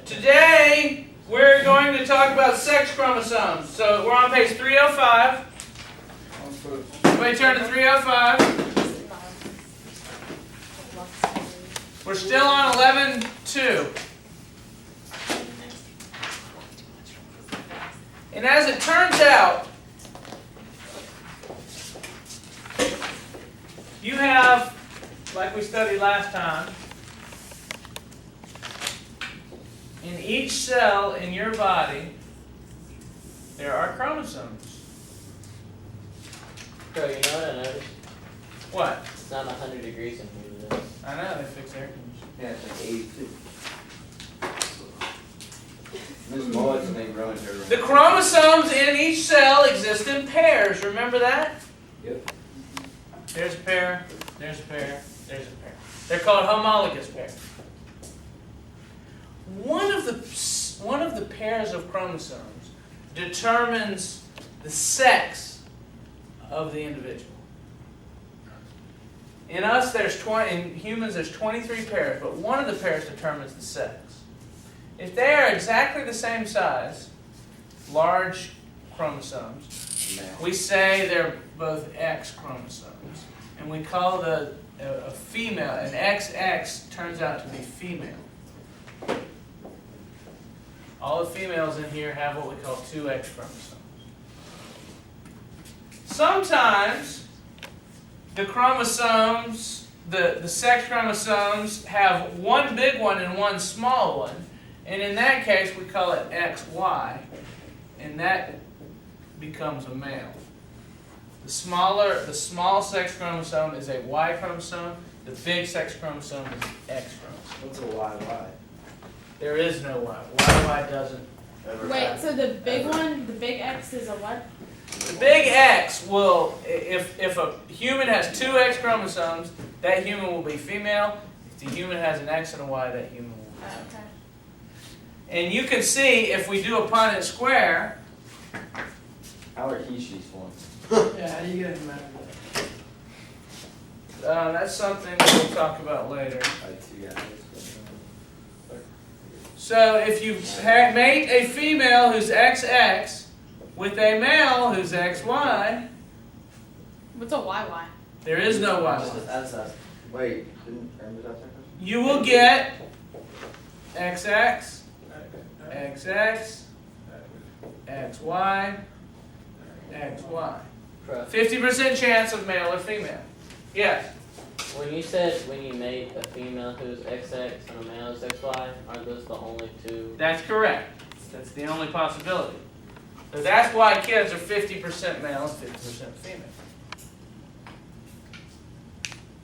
Today, we're going to talk about sex chromosomes. So we're on page 305. Everybody turn to 305. We're still on 11.2. And as it turns out, you have, like we studied last time, in each cell in your body, there are chromosomes. Bro, you know what I noticed? What? It's not 100 degrees in here today. I know, they fixed air conditioning. Yeah, it's like 82. There's bullets and they grow into her. The chromosomes in each cell exist in pairs. Remember that? Yep. There's a pair, there's a pair, there's a pair. They're called homologous pairs. One of the pairs of chromosomes determines the sex of the individual. In us, in humans, there's 23 pairs, but one of the pairs determines the sex. If they are exactly the same size, large chromosomes, we say they're both X chromosomes, and we call a female, an XX turns out to be female. All the females in here have what we call 2X chromosomes. Sometimes the chromosomes, the sex chromosomes, have one big one and one small one, and in that case we call it XY, and that becomes a male. The small sex chromosome is a Y chromosome. The big sex chromosome is X chromosome. What's a YY? There is no Y. YY doesn't. Wait, so the big one, the big X is a what? The big X will, if a human has 2 X chromosomes, that human will be female. If the human has an X and a Y, that human will be male. Okay. And you can see, if we do a Punnett square. How are he she's formed? Yeah, how do you get him out of that? That's something we'll talk about later. So if you mate a female who's XX with a male who's XY, What's a YY? there is no Y. Wait, didn't Aaron ask that question? You will get XX, XX, XY, XY. 50% chance of male or female. Yes? When you said when you made a female who's XX and a male who's XY, are those the only two? That's correct. That's the only possibility. So that's why kids are 50% male and 50% female.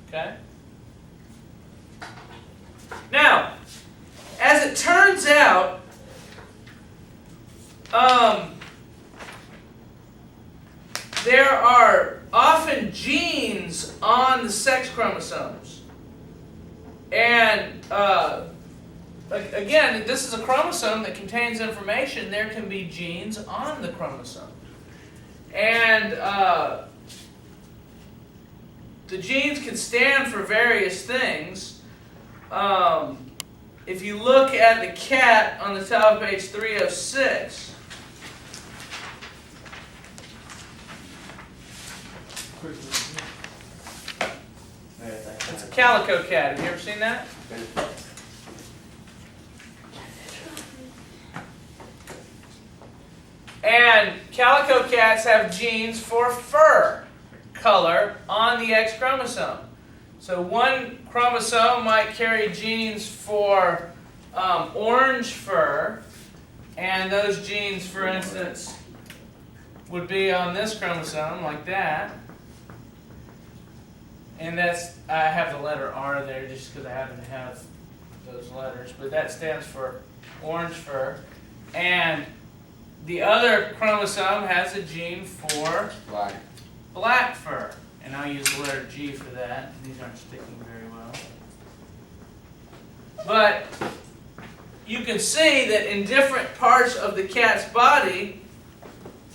Okay? Now, as it turns out, there are often genes on the sex chromosomes. And again, this is a chromosome that contains information. There can be genes on the chromosome. And the genes can stand for various things. If you look at the cat on the top of page 306, it's a calico cat. Have you ever seen that? And calico cats have genes for fur color on the X chromosome. So one chromosome might carry genes for orange fur, and those genes, for instance, would be on this chromosome like that. And that's, I have the letter R there just because I happen to have those letters, but that stands for orange fur. And the other chromosome has a gene for black fur. And I'll use the letter G for that. These aren't sticking very well. But you can see that in different parts of the cat's body,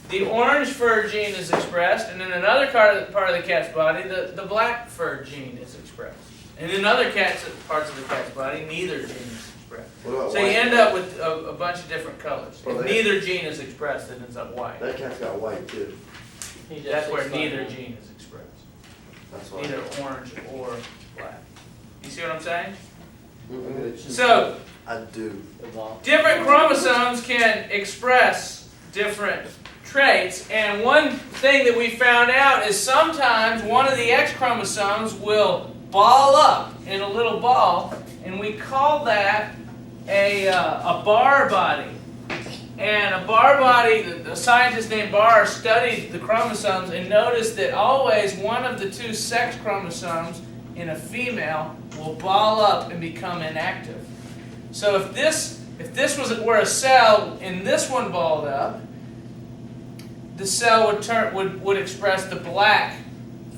the orange fur gene is expressed, and in another part of the cat's body, the black fur gene is expressed. And in other parts of the cat's body, neither gene is expressed. What about So you white? end up with a bunch of different colors. Well, If they- neither gene is expressed, it ends up white. That cat's got white too. He just That's where explained neither that. gene is expressed. That's why. Either orange or black. You see what I'm saying? Mhm. So, I do. Evolved. different chromosomes can express different traits, and one thing that we found out is sometimes one of the X chromosomes will ball up in a little ball, and we call that a Barr body. And a Barr body, the scientist named Barr studied the chromosomes and noticed that always one of the two sex chromosomes in a female will ball up and become inactive. So if this were a cell and this one balled up, the cell would express the black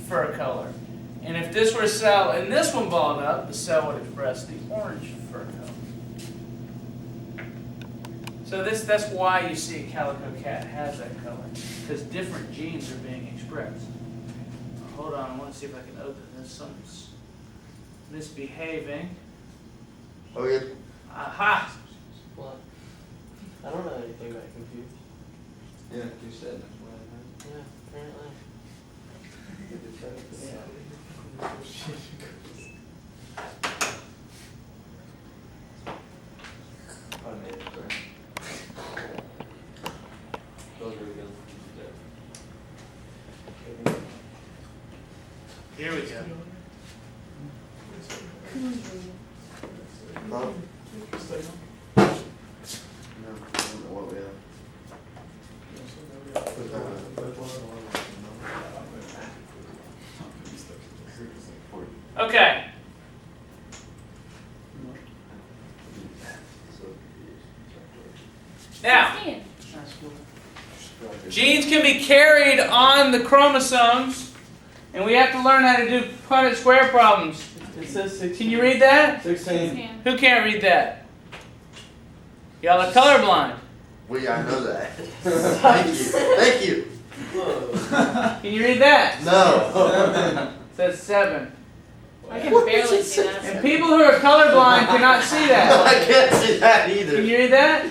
fur color. And if this were a cell and this one balled up, the cell would express the orange fur color. So that's why you see a calico cat has that color, because different genes are being expressed. Hold on, I want to see if I can open this. Something's misbehaving. Oh yeah. Aha! What? I don't know anything about computers. Yeah, you said that's what I Yeah, apparently. I made it, sorry. Those are good. Here we go. Huh? No, I don't know what we have. Okay. Now, genes can be carried on the chromosomes, and we have to learn how to do Punnett square problems. It says 16. Can you read that? 16. Who can't read that? Y'all are colorblind. Well, yeah, I know that. Thank you. Thank you. Can you read that? No. It says 7. I can barely see And that. people who are colorblind cannot see No, that. I can't see that Can either. you read that?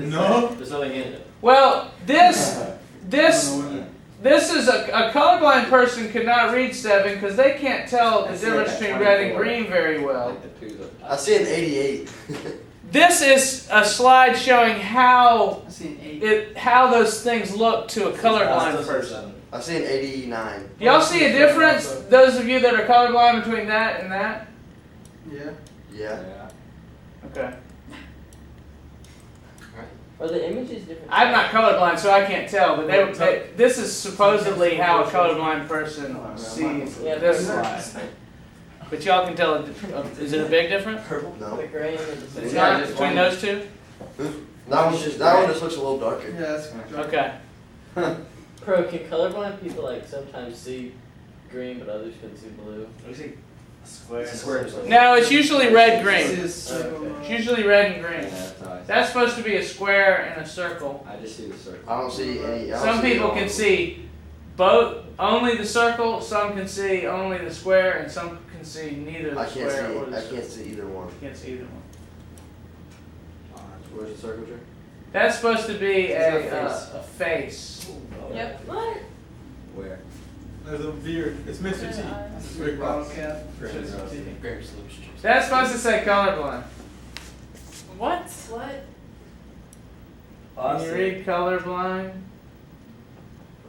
No. There's nothing in it. Well, this is a colorblind person could not read 7 because they can't tell the difference between red and green very well. I see an 88. This is a slide showing how I see an 8. how those things look to a colorblind person. I see an 89. Do y'all see a difference, those of you that are colorblind, between that and that? Yeah. Yeah. Okay. Are the images different? I'm not colorblind, so I can't tell, but this is supposedly how a colorblind person sees Yeah, this slide. But y'all can tell, is it a big difference? No. The gray and the It's not between those two? That one just looks a little darker. Yeah, that's Okay. Pro, can colorblind people like sometimes see green but others can see blue? Square. No, it's usually red See green. this, It's usually red and green. That's supposed to be a square and a circle. I just see the circle. I don't see any. I don't Some see people it can all. see both, only the circle, some can see only the square, and some can see neither the I can't square or see. the I circle. can't see either one. Can't see either one. Where's the circle tree? That's supposed to be It's a face. Yep. Where? there's a beard. It's Mr. T. It's a big round cap. Mr. T. That's supposed to say colorblind. What? What? Can you read colorblind?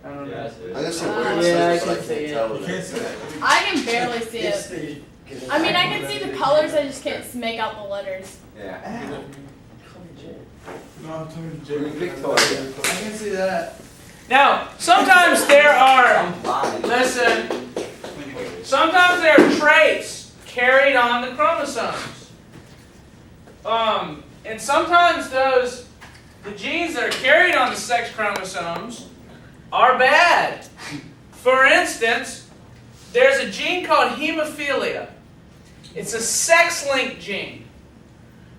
I don't know. I can see where it Yeah, I says, but I can see can't it. tell You it. can't see that. I can barely see it. I mean, I can see the colors, I just can't make out the letters. Yeah. No, I'm talking to Jimmy. Victoria. I can see that. Now, sometimes there are, I'm blind. listen, sometimes there are traits carried on the chromosomes. And sometimes the genes that are carried on the sex chromosomes are bad. For instance, there's a gene called hemophilia. It's a sex-linked gene,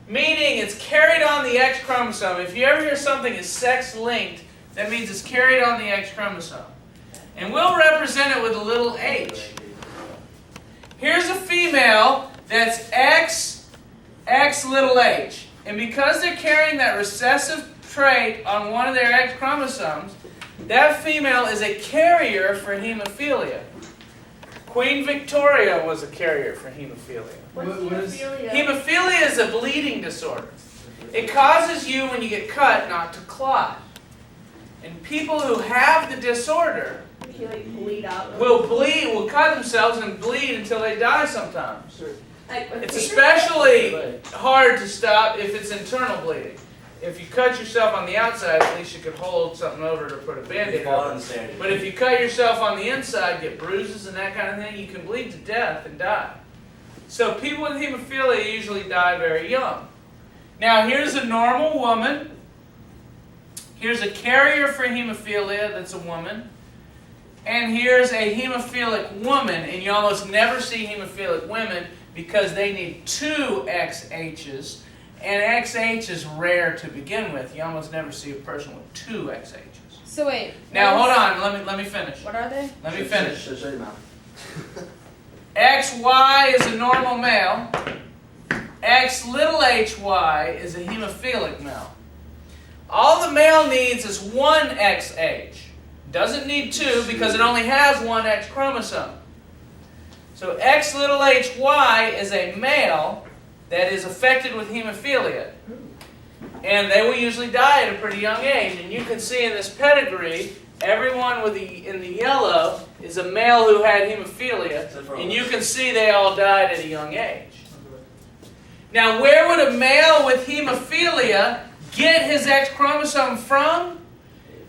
meaning it's carried on the X chromosome. If you ever hear something is sex-linked, that means it's carried on the X chromosome. And we'll represent it with a little h. here's a female that's X little h. And because they're carrying that recessive trait on one of their X chromosomes, that female is a carrier for hemophilia. Queen Victoria was a carrier for hemophilia. What's hemophilia? Hemophilia is a bleeding disorder. It causes you, when you get cut, not to clot. And people who have the disorder You like bleed out. will cut themselves and bleed until they die sometimes. Like, It's especially hard to stop if it's internal bleeding. If you cut yourself on the outside, at least you could hold something over it or put a Band-Aid over it. But if you cut yourself on the inside, get bruises and that kind of thing, you can bleed to death and die. So people with hemophilia usually die very young. Now here's a normal woman. Here's a carrier for hemophilia that's a woman. And here's a hemophilic woman, and you almost never see hemophilic women because they need 2 XHs, and XH is rare to begin with. You almost never see a person with 2 XHs. So wait. Now hold on, let me finish. What are they? Let me finish. Show your mouth. XY is a normal male. X little hy is a hemophilic male. All the male needs is 1 XH. Doesn't need 2 because it only has 1 X chromosome. So X little hy is a male that is affected with hemophilia. And they will usually die at a pretty young age. And you can see in this pedigree, everyone in the yellow is a male who had hemophilia. And you can see they all died at a young age. Now, where would a male with hemophilia get his X chromosome from?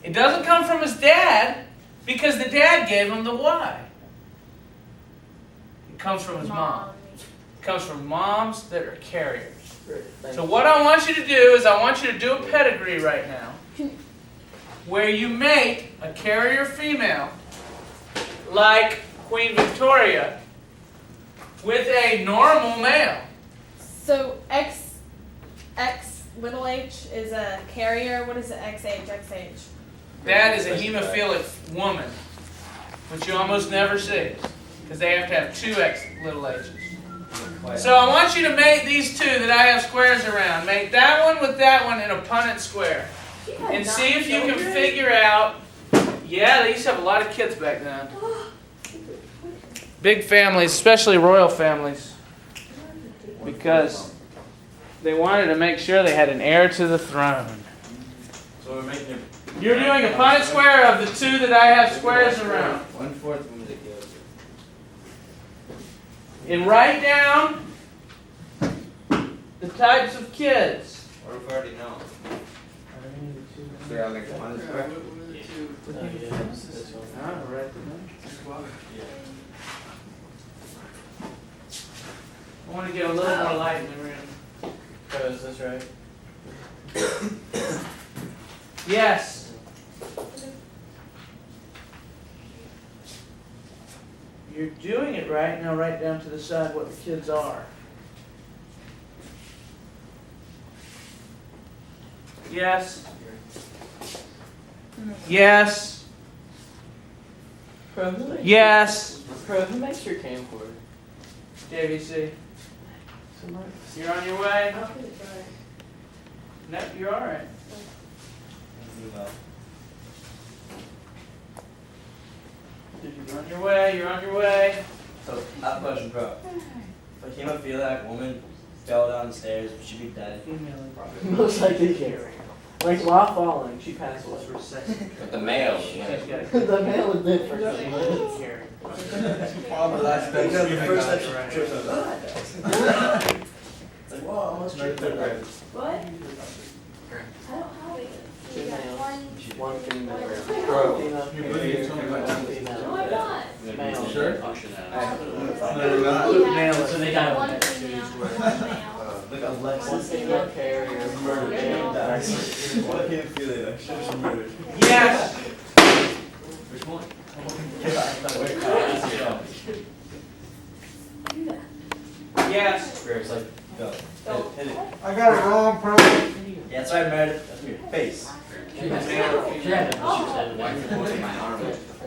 It doesn't come from his dad because the dad gave him the Y. It comes from his mom. It comes from moms that are carriers. So what I want you to do is I want you to do a pedigree right now where you make a carrier female like Queen Victoria with a normal male. So X little h is a carrier. What is it? XH? That is a hemophilic woman, which you almost never see because they have to have 2 X little h's. So I want you to make these 2 that I have squares around. Make that one with that one in a Punnett square. And see if you can figure out... Yeah, they used to have a lot of kids back then. Big families, especially royal families. Because they wanted to make sure they had an heir to the throne. So we're making You're doing a Punnett square of the 2 that I have squares around. 1/4 woman that goes. And write down the types of kids. Or if we already know. So y'all make one square? I want to get a little more light in the room. So is this right? Yes. You're doing it right. Now write down to the side what the kids are. Yes. Yes. Yes. Who makes your camcorder? JVC. You're on your way? No, you're alright. You're on your way, you're on your way. So, I have a question, bro. If a hemophiliac woman fell down the stairs, would she be dead? Most likely carrier. Like while falling, she passed away. But the male, The male is different. The first step she trips over. It's like, whoa, I almost tripped over. What? I don't have it. Two You got males, one. one female. Bro, Female you carrier, believe it's only one one female. No, I'm not. Male. sure? Yeah, So they got one female, one male. Look, One Alexis. female carrier, murder, male. What hemophilia? She was murdered. Yes. Which one? Yes. Where it's like, go. Hit it. I got it wrong, bro. Yeah, that's why I married it. That's your face. My arm.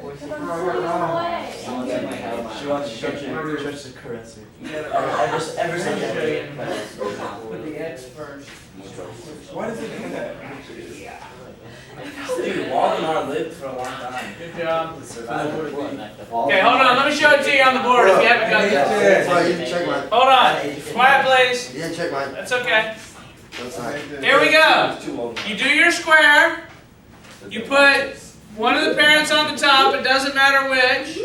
She wants to touch to caress her. Ever so gently. Put the X first. Why does it do that? Dude, Waldemar lived for a long time. Good job. Survival. Okay, hold on. Let me show it to you on the board if you haven't got this. Bro, you didn't check mine. Hold on. Quiet, please. You didn't check mine. That's okay. That's alright. Here we go. It's too old. You do your square. You put one of the parents on the top. It doesn't matter which.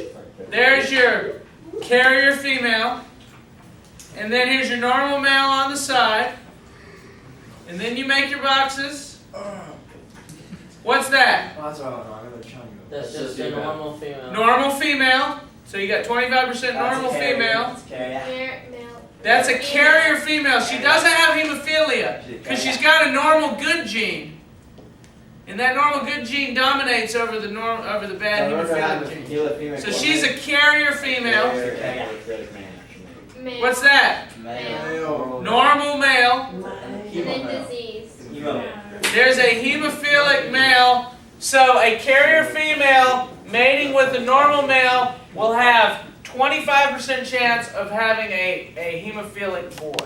There's your carrier female. And then here's your normal male on the side. And then you make your boxes. What's that? Oh, that's what I don't know. I'm gonna try and go. That's just a normal female. Normal female. So you got 25% normal female. That's a carrier female. She doesn't have hemophilia because she's got a normal good gene. And that normal good gene dominates over the bad hemophilia gene. So she's a carrier female. What's that? Male. Normal male. And then disease. There's a hemophilic male. So a carrier female mating with a normal male will have 25% chance of having a hemophilic boy.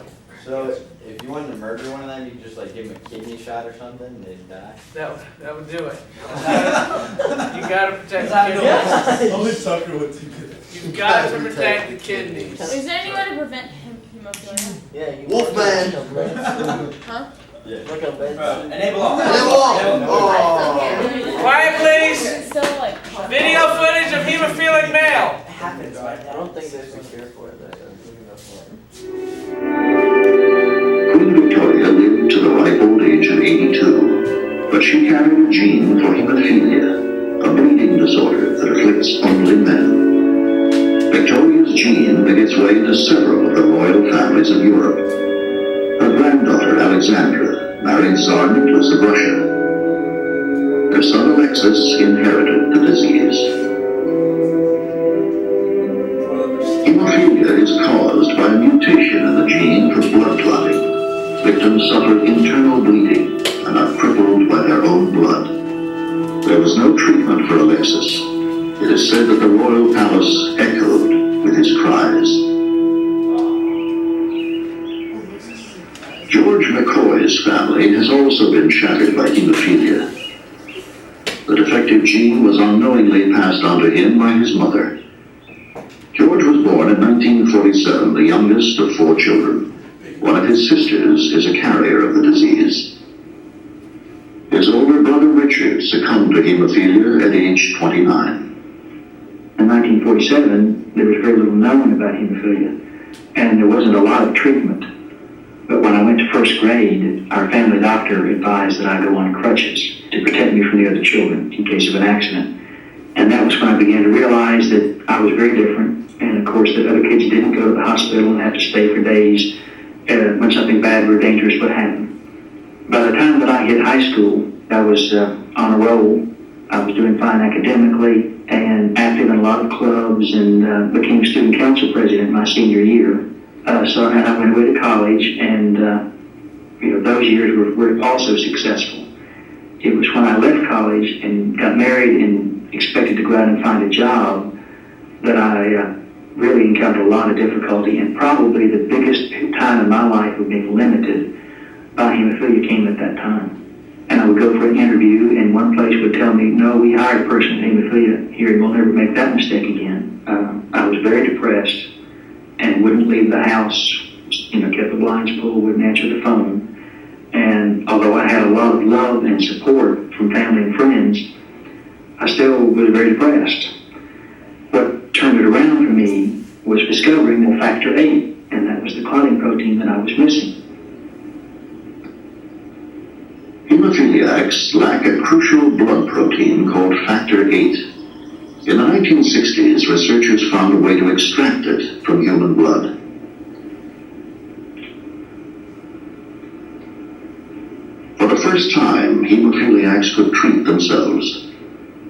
So if you wanted to murder one of them, you could just like give them a kidney shot or something and they'd die. That would do it. You gotta protect the kidneys. Only Tucker would do that. You've got to protect the kidneys. Is there any way to prevent hemophilia? Yeah, you Wolfman. Huh? Look up bed. Enable all. Quiet, please. It's still like. Video footage of hemophilic male. It happens right I now. don't think there's any cure for it. Queen Victoria lived to the ripe old age of 82, but she carried a gene for hemophilia, a bleeding disorder that afflicts only men. Victoria's gene made its way into several of the royal families of Europe. Her granddaughter Alexandra married Tsar Nicholas of Russia. Their son Alexis inherited the disease. Hemophilia is caused by a mutation in the gene for blood clotting. Victims suffer internal bleeding and are crippled by their own blood. There was no treatment for Alexis. It is said that the royal palace echoed with his cries. George McCoy's family has also been shattered by hemophilia. The defective gene was unknowingly passed on to him by his mother. George was born in 1947, the youngest of 4 children. One of his sisters is a carrier of the disease. His older brother Richard succumbed to hemophilia at age 29. In 1947, there was very little known about hemophilia, and there wasn't a lot of treatment. But when I went to first grade, our family doctor advised that I go on crutches to protect me from the other children in case of an accident. And that was when I began to realize that I was very different, and of course that other kids didn't go to the hospital and have to stay for days when something bad or dangerous would happen. By the time that I hit high school, I was on a roll. I was doing fine academically and active in a lot of clubs, and became student council president my senior year. So I went away to college, and those years were also successful. It was when I left college and got married and expected to go out and find a job that I really encountered a lot of difficulty, and probably the biggest time in my life of being limited by hemophilia came at that time. And I would go for an interview, and one place would tell me, no, we hired a person with hemophilia here, and we'll never make that mistake again. I was very depressed and wouldn't leave the house, kept the blinds pulled, wouldn't answer the phone. And although I had a lot of love and support from family and friends, I still was very depressed. What turned it around for me was discovering the factor VIII, and that was the clotting protein that I was missing. Hemophiliacs lack a crucial blood protein called factor VIII. In the 1960s, researchers found a way to extract it from human blood. For the first time, hemophiliacs could treat themselves.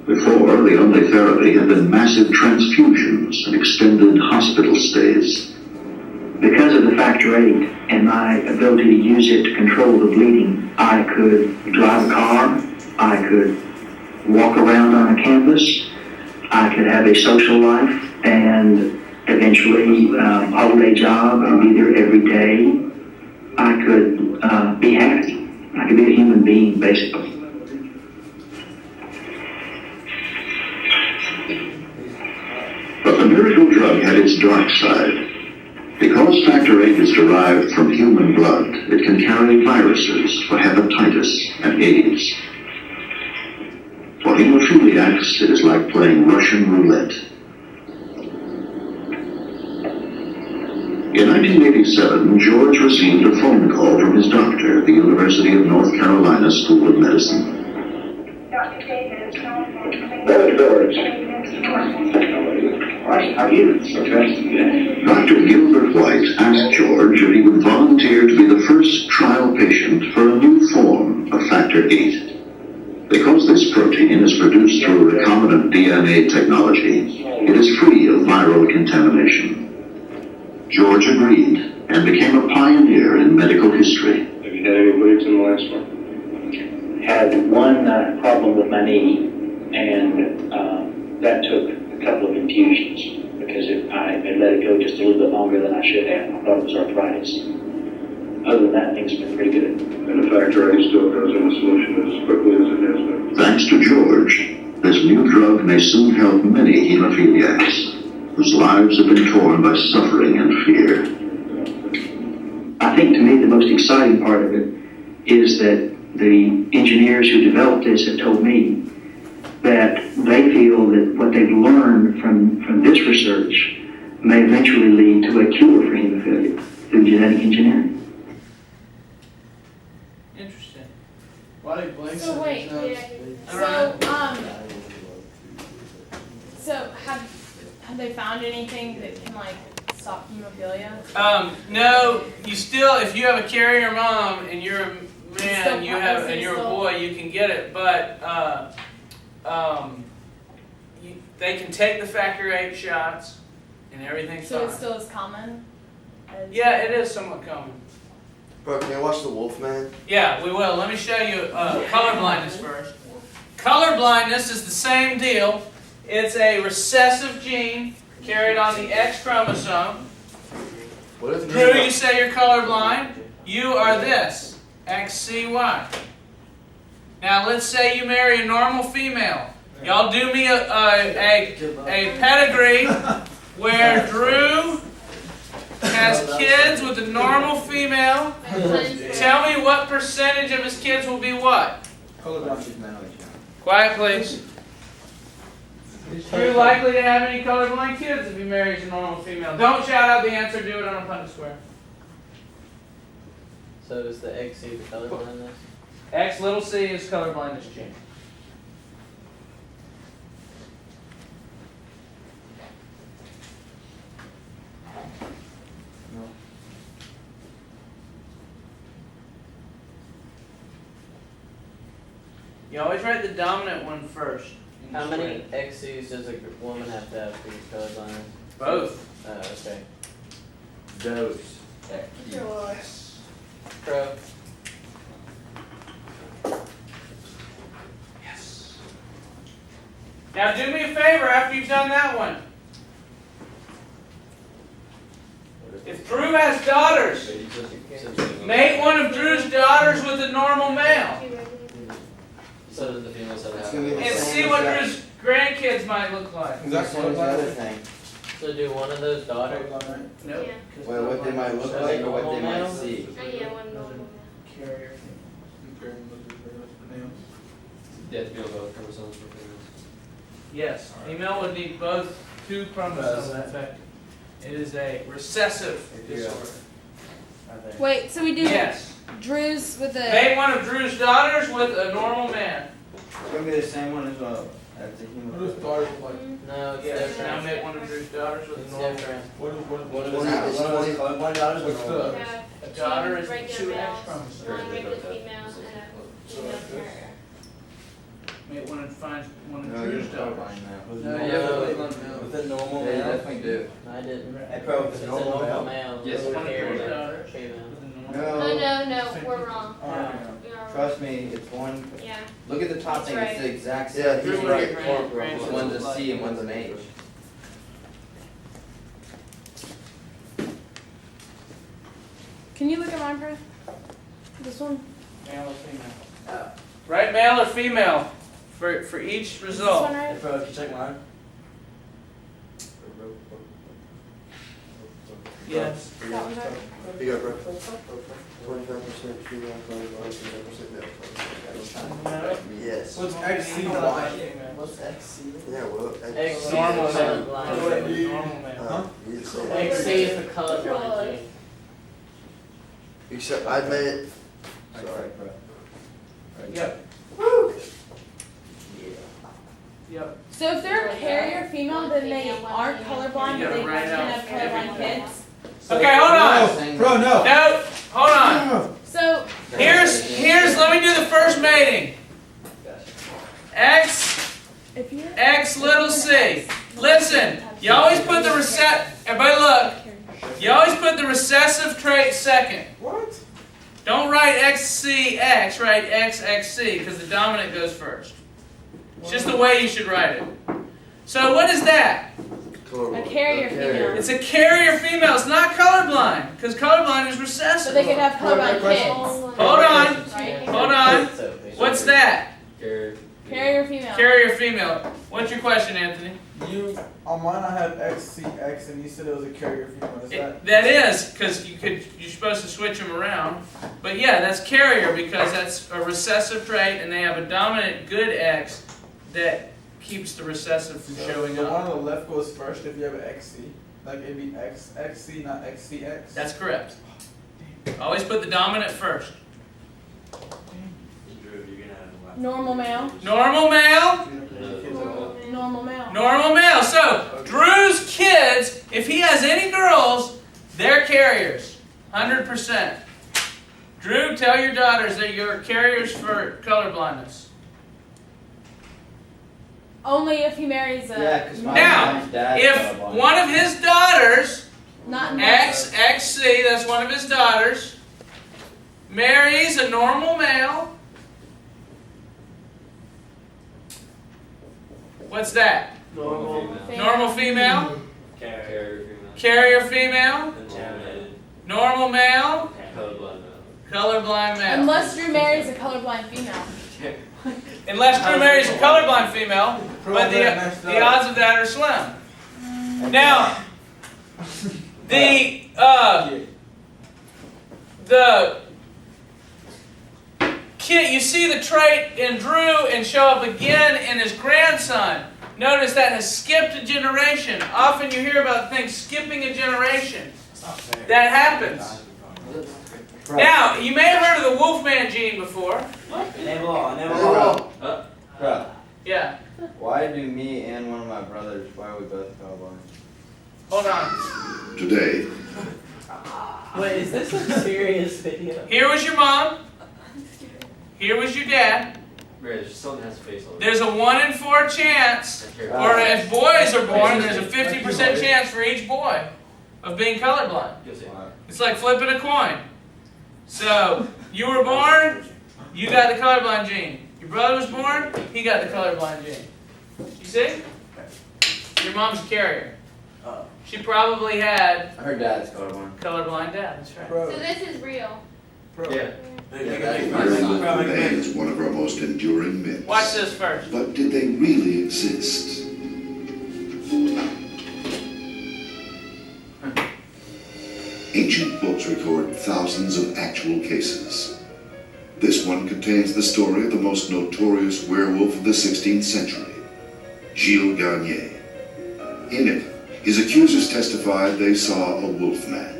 Before, the only therapy had been massive transfusions and extended hospital stays. Because of the factor VIII and my ability to use it to control the bleeding, I could drive a car, I could walk around on a campus, I could have a social life and eventually hold a job and be there every day. I could be happy. I could be a human being, basically. But the miracle drug had its dark side. Because factor VIII is derived from human blood, it can carry viruses for hepatitis and AIDS. For hemophiliacs, it is like playing Russian roulette. In 1987, George received a phone call from his doctor at the University of North Carolina School of Medicine. Hello, George. How are you? Okay. Dr. Gilbert White asked George if he would volunteer to be the first trial patient for a new form of factor VIII. Because this protein is produced through recombinant DNA technology, it is free of viral contamination. George agreed and became a pioneer in medical history. Have you had any bleeds in the last one? Had one problem with my knee, and that took a couple of infusions because I had let it go just a little bit longer than I should have. I thought it was arthritis. Other than that, things have been pretty good. And the factor VIII still goes in the solution as quickly as it has been. Thanks to George, this new drug may soon help many hemophiliacs whose lives have been torn by suffering and fear. I think to me the most exciting part of it is that the engineers who developed this have told me that they feel that what they've learned from this research may eventually lead to a cure for hemophilia through genetic engineering. Interesting. Why do you blink? So wait, so have they found anything that can like stop hemophilia? No, you still, if you have a carrier mom and you're a man, and you're a boy, you can get it, but they can take the factor VIII shots and everything's So fine. it's still as common? Yeah, it is somewhat common. Bro, can I watch the Wolfman? Yeah, we will. Let me show you color blindness first. Color blindness is the same deal. It's a recessive gene carried on the X chromosome. What if Drew, you say you're colorblind. You are this, XCY. Now let's say you marry a normal female. Y'all do me a pedigree where Drew has kids with a normal female. Tell me what percentage of his kids will be what? Quiet, please. Is Drew likely to have any colorblind kids if he marries a normal female? Don't shout out the answer, do it on a Punnett square. So is the XC the color blindness? X little c is colorblindness gene. You always write the dominant one first. How many XCs does a woman have to have for color blindness? Both. Oh, okay. Dose. Yes. Crow. Yes. Now do me a favor after you've done that one. If Drew has daughters, mate one of Drew's daughters with a normal male. So does the female set It's have? gonna be the And same see what exact- Drew's grandkids might look like. Is that the other thing? So do one of those daughters? Nope. Well, what they might look like or what they might see. Oh, yeah, one normal. Carrier. Yes, female would need both two chromosomes affected. It is a recessive disorder. Wait, so we do Yes. Drew's with a. Mate one of Drew's daughters with a normal man. It's gonna be the same one as well. That's a What does hemophilia. daughters look like? No, it's Yes, now different. mate one of Drew's daughters with a It's normal. different. What One of those one daughters What's with the- A daughter is the Regular two X males, chromosomes. one regular female, and a female carrier. Mate one finds one of No, Drew's you're daughters. colorblind now. with a normal Yeah, you male. definitely do. I didn't. Hey, bro, It's a normal male. Yes, with one of hair Drew's like daughters. female. With a normal. Oh, no, we're wrong. Yeah. We are wrong. Trust me, it's one. Yeah. Look at the top That's thing. It's right. the exact same. Yeah, thing. here's where I get One's a C and one's an H. Can you look at mine, Chris? This one? Male or female? Right, male or female for each This result. one, right? Bro, can you check mine? Yes. That one's right? You got bro. 25% female, 25% male. Yes. What's XCY? What's XC? Yeah, well, X Normal is male. colorblind. Normal male. You just say XC is the colorblind gene. Except I made it. Sorry. Yep. Yep. So if they're a carrier female, then they aren't colorblind, You but gotta they write can out have colorblind kids. Okay, hold on. Bro, no. No, hold on. So Here's. Let me do the first mating. if you're X little c. Listen, you always put the everybody look. You always put the recessive trait second. What? Don't write XCX, write XXC, because the dominant goes first. It's just the way you should write it. So what is that? a carrier female, It's a carrier female. It's not colorblind, because colorblind is so recessive. they could have colorblind kids. Hold on. Right? Hold on. What's that? Carrier female. Carrier female. What's your question, Anthony? You on mine I have XCX and you said it was a carrier female. Is that? That is, because you're supposed to switch them around. But yeah, that's carrier because that's a recessive trait, and they have a dominant good X that keeps the recessive from showing The one on up. the left goes first if you have an XC. Like it'd be XC, not XCX. That's correct. Always put the dominant first. Normal male. Normal male. Normal male. Normal male. So Drew's kids, if he has any girls, they're carriers, 100%. Drew, tell your daughters that you're carriers for colorblindness. Only if he marries a. Yeah, because my Now, mom's dad's if colorblind. one of his daughters, Not XC, that's one of his daughters, marries a normal male, what's that? Normal female, carrier female, normal male, colorblind male. Unless Drew marries a colorblind female. Unless Drew marries a colorblind female, but the odds of that are slim. Now, the kid, you see the trait in Drew and show up again in his grandson. Notice that has skipped a generation. Often you hear about things skipping a generation. That happens. Now, you may have heard of the Wolfman Gene before. Bro, Yeah. why do me and one of my brothers, why are we both colorblind? Hold on. Today, Wait, is this a serious video? Here was your mom. Here was your dad. There's a 1 in 4 chance, or if boys are born, there's a 50% chance for each boy of being colorblind. It's like flipping a coin. So, you were born, you got the colorblind gene. Your brother was born, he got the colorblind gene. You see? Your mom's a carrier. She probably had Her dad's colorblind. colorblind dad, that's right. Bro, So this is real. bro. Yeah. Man is one of our most enduring myths. Watch this first. But did they really exist? Ancient books record thousands of actual cases. This one contains the story of the most notorious werewolf of the 16th century, Gilles Garnier. In it, his accusers testified they saw a wolf man.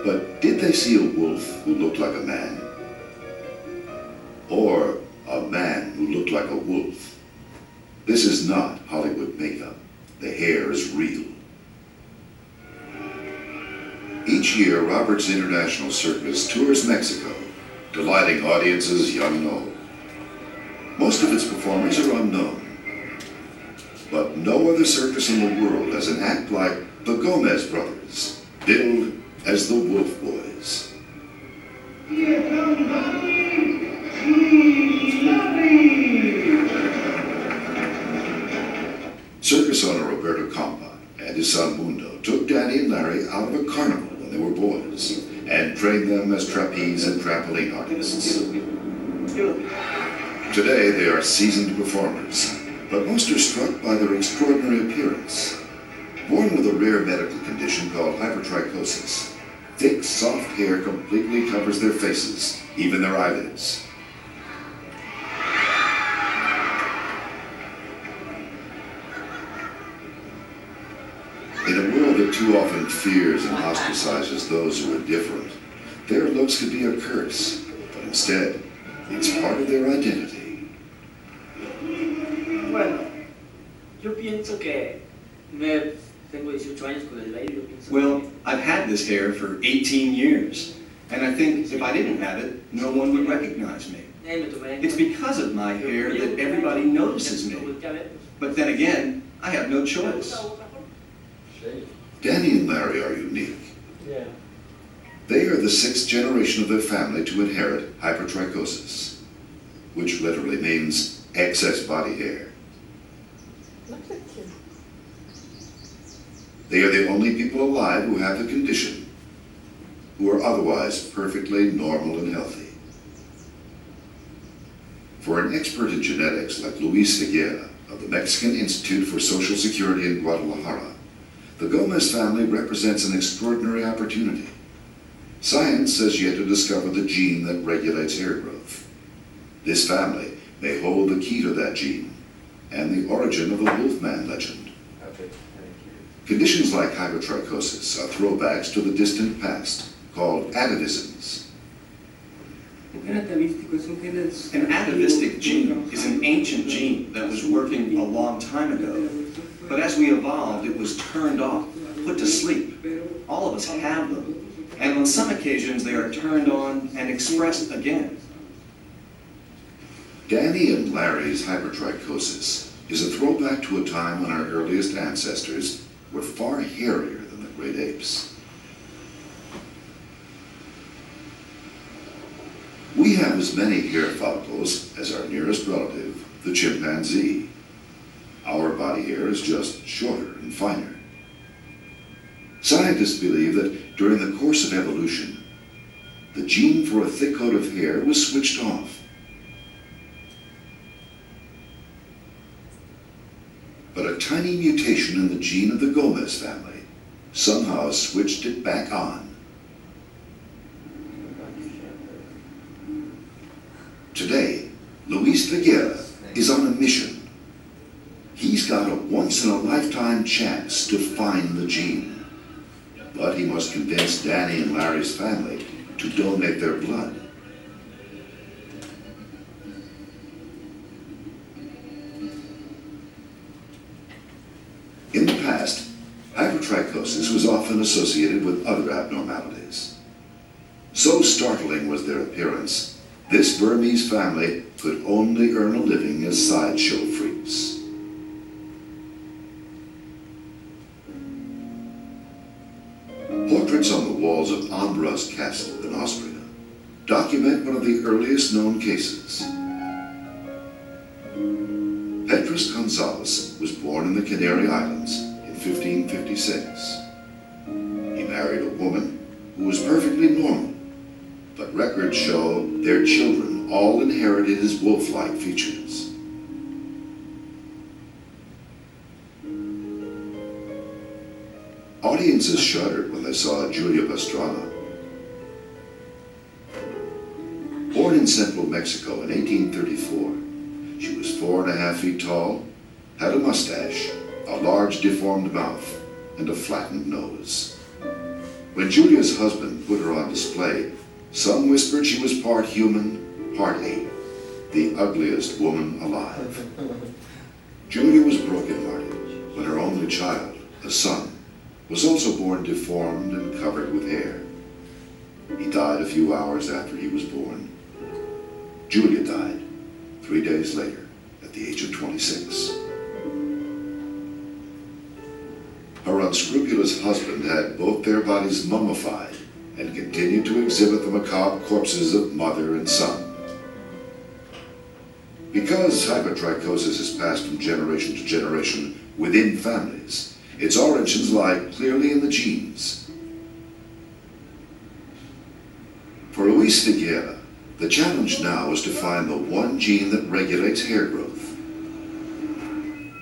But did they see a wolf who looked like a man? Or a man who looked like a wolf? This is not Hollywood makeup. The hair is real. Each year, Roberts International Circus tours Mexico, delighting audiences young and old. Most of its performers are unknown. But no other circus in the world has an act like the Gomez brothers, billed as the Wolf Boys. Circus owner Roberto Campa and his son Mundo took Danny and Larry out of a carnival when they were boys and trained them as trapeze and trampoline artists. Today they are seasoned performers, but most are struck by their extraordinary appearance. Born with a rare medical condition called hypertrichosis, thick, soft hair completely covers their faces, even their eyelids. In a world that too often fears and ostracizes those who are different, their looks could be a curse, but instead, it's part of their identity. Bueno, yo pienso que tengo 18 años con el baile. Well, I've had this hair for 18 years, and I think if I didn't have it, no one would recognize me. It's because of my hair that everybody notices me. But then again, I have no choice. Danny and Larry are unique. Yeah. They are the 6th generation of their family to inherit hypertrichosis, which literally means excess body hair. They are the only people alive who have the condition, who are otherwise perfectly normal and healthy. For an expert in genetics like Luis Figuera of the Mexican Institute for Social Security in Guadalajara, the Gomez family represents an extraordinary opportunity. Science has yet to discover the gene that regulates hair growth. This family may hold the key to that gene and the origin of the Wolfman legend. Conditions like hypertrichosis are throwbacks to the distant past, called atavisms. An atavistic gene is an ancient gene that was working a long time ago. But as we evolved, it was turned off, put to sleep. All of us have them. And on some occasions, they are turned on and expressed again. Danny and Larry's hypertrichosis is a throwback to a time when our earliest ancestors were far hairier than the great apes. We have as many hair follicles as our nearest relative, the chimpanzee. Our body hair is just shorter and finer. Scientists believe that during the course of evolution, the gene for a thick coat of hair was switched off. But a tiny mutation in the gene of the Gomez family somehow switched it back on. Today, Luis Figuera is on a mission. He's got a once-in-a-lifetime chance to find the gene. But he must convince Danny and Larry's family to donate their blood. In the past, hypertrichosis was often associated with other abnormalities. So startling was their appearance, this Burmese family could only earn a living as sideshow freaks. Portraits on the walls of Ambras Castle in Austria document one of the earliest known cases. Petrus Gonzalez was born in the Canary Islands in 1556. He married a woman who was perfectly normal, but records show their children all inherited his wolf-like features. Audiences shuddered when they saw Julia Pastrana. Born in central Mexico in 1834, she was 4.5 feet tall, had a mustache, a large deformed mouth, and a flattened nose. When Julia's husband put her on display, some whispered she was part human, part ape, the ugliest woman alive. Julia was brokenhearted when her only child, a son, was also born deformed and covered with hair. He died a few hours after he was born. Julia died 3 days later at the age of 26. unscrupulous husband had both their bodies mummified and continued to exhibit the macabre corpses of mother and son. Because hypertrichosis is passed from generation to generation within families, its origins lie clearly in the genes. For Luis Figueira, the challenge now is to find the one gene that regulates hair growth.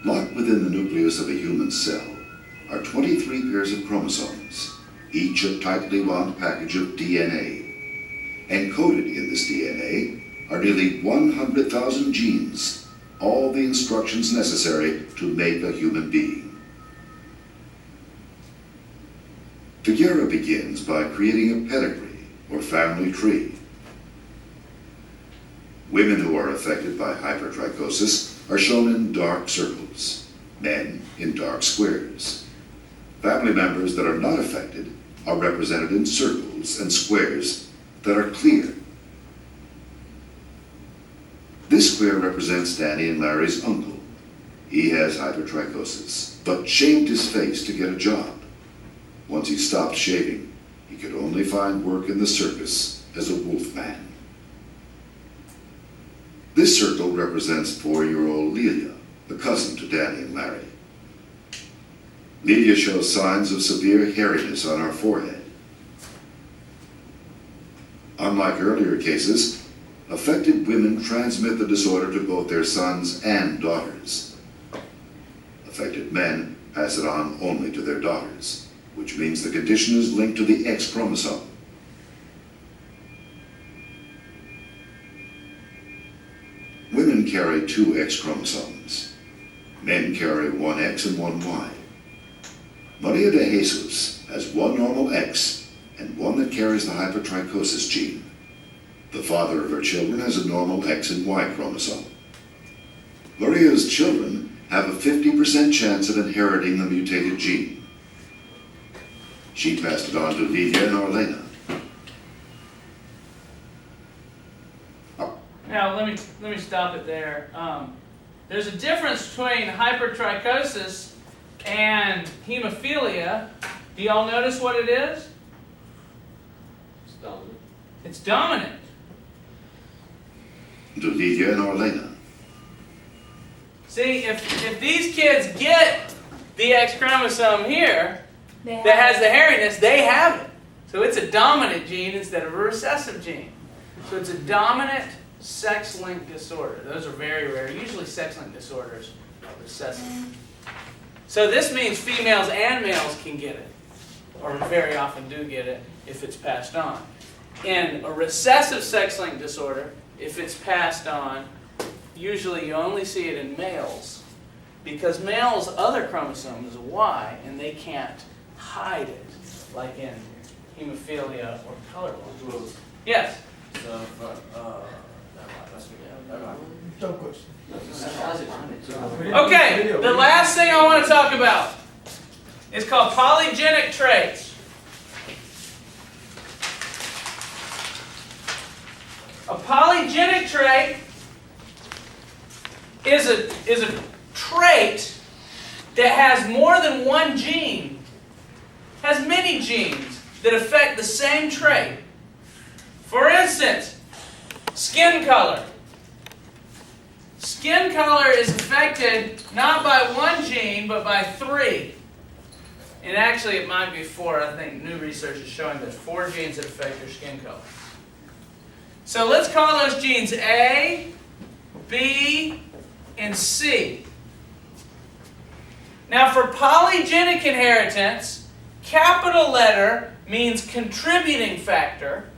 Locked within the nucleus of a human cell are 23 pairs of chromosomes, each a tightly wound package of DNA. Encoded in this DNA are nearly 100,000 genes, all the instructions necessary to make a human being. Figueira begins by creating a pedigree or family tree. Women who are affected by hypertrichosis are shown in dark circles, men in dark squares. Family members that are not affected are represented in circles and squares that are clear. This square represents Danny and Larry's uncle. He has hypertrichosis, but shaved his face to get a job. Once he stopped shaving, he could only find work in the circus as a wolfman. This circle represents 4-year-old Lelia, the cousin to Danny and Larry. Lelia shows signs of severe hairiness on her forehead. Unlike earlier cases, affected women transmit the disorder to both their sons and daughters. Affected men pass it on only to their daughters, which means the condition is linked to the X chromosome. Women carry 2 X chromosomes. Men carry 1 X and 1 Y. Maria de Jesus has 1 normal X and 1 that carries the hypertrichosis gene. The father of her children has a normal X and Y chromosome. Maria's children have a 50% chance of inheriting the mutated gene. She passed it on to Lydia and Orlena. Now, let me stop it there. There's a difference between hypertrichosis and hemophilia. Do y'all notice what it is? It's dominant. It's dominant. To Lydia and Orlena. See, if these kids get the X chromosome here that has the hairiness, they have it. So it's a dominant gene instead of a recessive gene. So it's a dominant sex-linked disorder. Those are very rare. Usually sex-linked disorders are recessive. So this means females and males can get it, or very often do get it if it's passed on. In a recessive sex-linked disorder, if it's passed on, usually you only see it in males, because males' other chromosome is a Y, and they can't hide it, like in hemophilia or colorblind. Yes? So, Okay, the last thing I want to talk about is called polygenic traits. A polygenic trait is a trait that has more than one gene, has many genes that affect the same trait. For instance, skin color. Skin color is affected not by one gene, but by 3. And actually it might be 4. I think new research is showing there's 4 genes that affect your skin color. So let's call those genes A, B, and C. Now for polygenic inheritance, capital letter means contributing factor,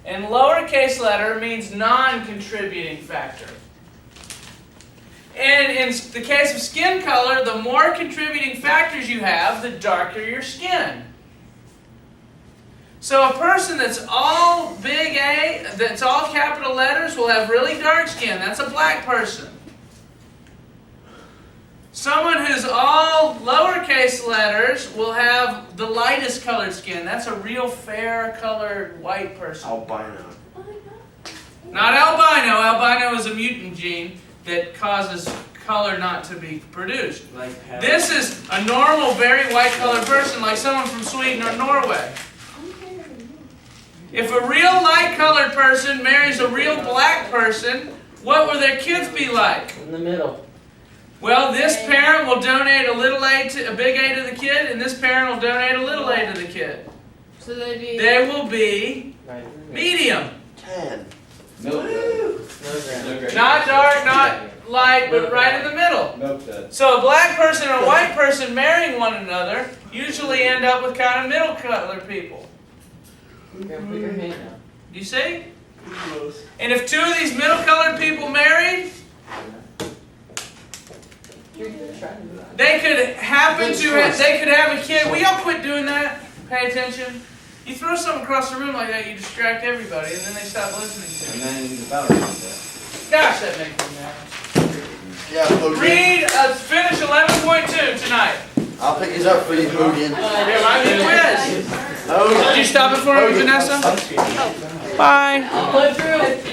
and lowercase letter means non-contributing factor. And in the case of skin color, the more contributing factors you have, the darker your skin. So a person that's all big A, that's all capital letters, will have really dark skin. That's a black person. Someone who's all lowercase letters will have the lightest colored skin. That's a real fair colored white person. Albino. Not albino. Albino is a mutant gene that causes color not to be produced. Like This is a normal, very white-colored person, like someone from Sweden or Norway. If a real light-colored person marries a real black person, what will their kids be like? In the middle. Well, this parent will donate a big A to the kid, and this parent will donate a little A to the kid. So they'd be. They will be medium. 10. Milk dud. Not dark, not light, but right in the middle. Milk dud. So a black person and a white person marrying one another usually end up with kind of middle-colored people. Put your hand down. You see? And if two of these middle-colored people married, they could happen to they could have a kid. Will y'all quit doing that? Pay attention. You throw something across the room like that, you distract everybody, and then they stop listening to And you. then the battery stuff. Gosh, that makes me mad. Yeah, Boogie. Read, finish 11.2 tonight. I'll pick these up for you, Boogie. It might be a quiz. Oh, Did you stop it for me, Vanessa? Bye. I'll play through it.